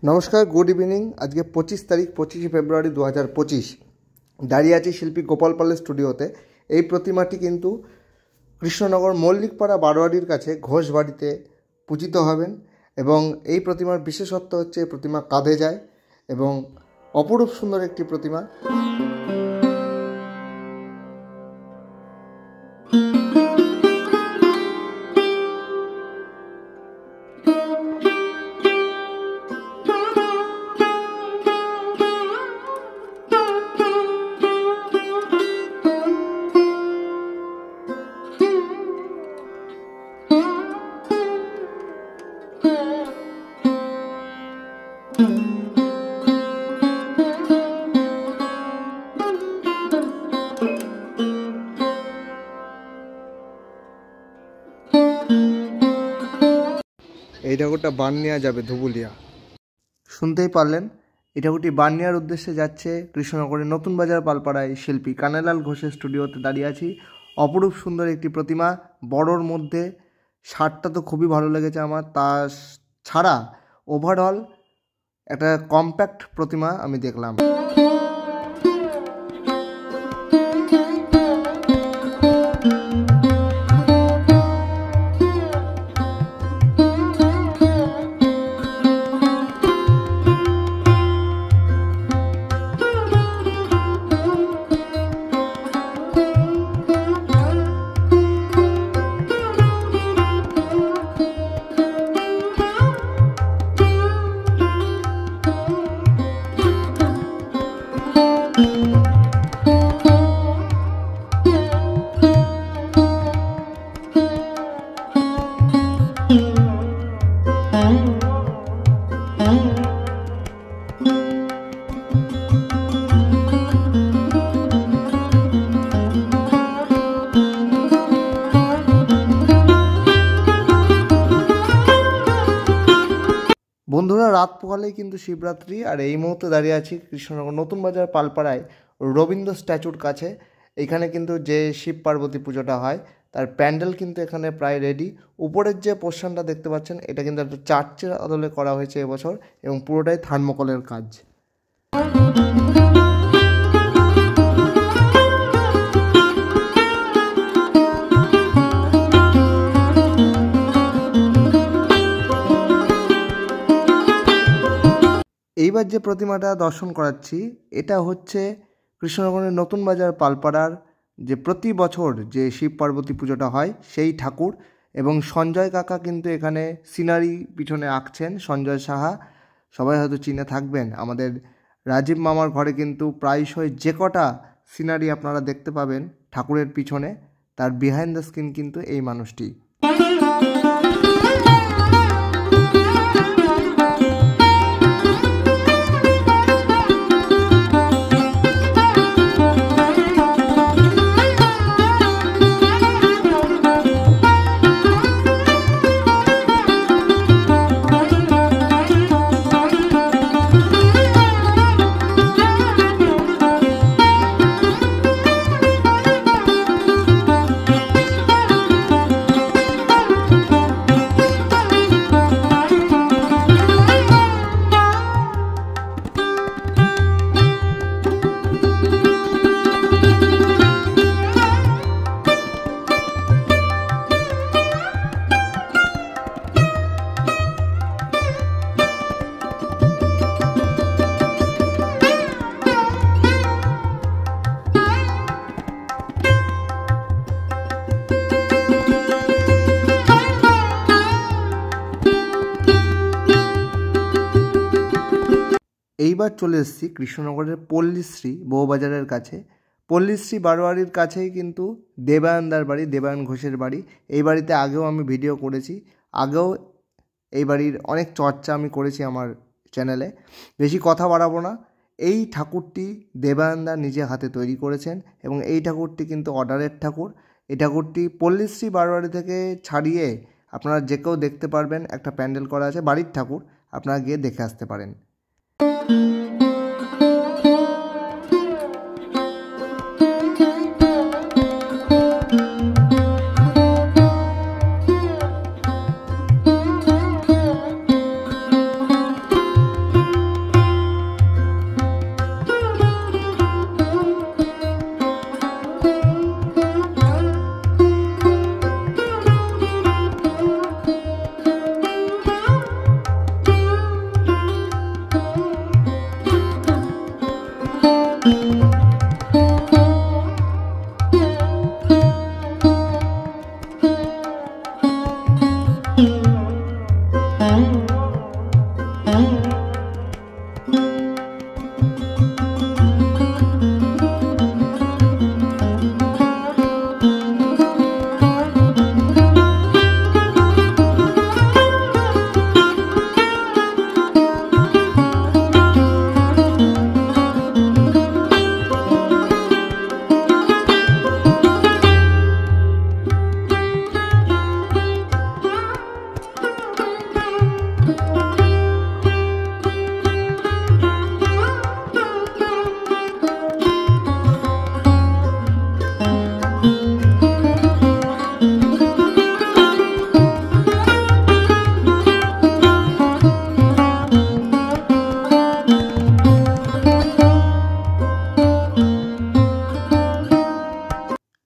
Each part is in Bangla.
नमस्कार गुड इवनिंग। आज के 25 तारीख 25 फेब्रुआरी 2025 दाঁড়িয়ে আছি শিল্পী গোপাল পালের স্টুডিওতে। এই প্রতিমাটি কিন্তু কৃষ্ণনগর মল্লিকপাড়া বারোয়ারির কাছে ঘোষবাড়িতে পূজিত হবেন এবং এই প্রতিমার বিশেষত্ব হচ্ছে এই প্রতিমা কাঁধে যায় এবং অপরূপ সুন্দর একটি প্রতিমা। এই ঠাকুরটা বাননিয়া যাবে ধুবুলিয়া, শুনতেই পারলেন। এই ঠাকুরটি বাননিয়ার উদ্দেশ্যে যাচ্ছে কৃষ্ণনগরের নতুন বাজার পালপাড়ায় শিল্পী কানাইলাল ঘোষের স্টুডিওতে দাঁড়িয়ে আছি। অপরূপ সুন্দর একটি প্রতিমা, বড়োর মধ্যে শার্টটা তো খুবই ভালো লেগেছে আমার। তা ছাড়া ওভারঅল একটা কম্প্যাক্ট প্রতিমা আমি দেখলাম। বন্ধুরা, রাত পোহালেই কিন্তু শিবরাত্রি, আর এই মুহূর্তে দাঁড়িয়ে আছি কৃষ্ণনগর নতুন বাজার পালপাড়ায় রবীন্দ্র স্ট্যাচুর কাছে। এখানে কিন্তু যে শিব পার্বতী পুজোটা হয় তার প্যান্ডেল কিন্তু এখানে প্রায় রেডি। উপরের যে পোর্শনটা দেখতে পাচ্ছেন এটা কিন্তু একটা চার্চের আদলে করা হয়েছে এবছর এবং পুরোটাই থার্মোকলের কাজ। এইবার যে প্রতিমাটা দর্শন করাচ্ছি এটা হচ্ছে কৃষ্ণনগরের নতুন বাজার পালপাড়ার যে প্রতি বছর যে শিব পার্বতী পুজোটা হয় সেই ঠাকুর, এবং সঞ্জয় কাকা কিন্তু এখানে সিনারি পিছনে আঁকছেন। সঞ্জয় সাহা সবাই হয়তো চিনে থাকবেন, আমাদের রাজীব মামার ঘরে কিন্তু প্রায়শই যে কটা সিনারি আপনারা দেখতে পাবেন ঠাকুরের পিছনে, তার বিহাইন্ড দ্য স্ক্রিন কিন্তু এই মানুষটি। এইবার চলে এসেছি কৃষ্ণনগরের পল্লীশ্রী বউবাজারের কাছে। পল্লীশ্রী বারোয়ারির কাছেই কিন্তু দেবায়নদার বাড়ি, দেবায়ন ঘোষের বাড়ি। এই বাড়িতে আগেও আমি ভিডিও করেছি, আগেও এই বাড়ির অনেক চর্চা আমি করেছি আমার চ্যানেলে। বেশি কথা বাড়াবো না। এই ঠাকুরটি দেবায়নদা নিজে হাতে তৈরি করেছেন এবং এই ঠাকুরটি কিন্তু অর্ডারের ঠাকুর। এই ঠাকুরটি পল্লীশ্রী বারোয়ারি থেকে ছাড়িয়ে আপনারা যে কেউ দেখতে পারবেন, একটা প্যান্ডেল করা আছে, বাড়ির ঠাকুর, আপনারা গিয়ে দেখে আসতে পারেন।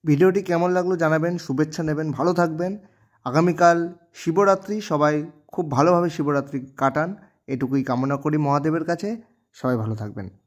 ভিডিওটি কেমন লাগলো জানাবেন, শুভেচ্ছা নেবেন, ভালো থাকবেন। আগামীকাল শিবরাত্রি, সবাই খুব ভালোভাবে শিবরাত্রি কাটান, এটুকুই কামনা করি মহাদেবের কাছে। সবাই ভালো থাকবেন।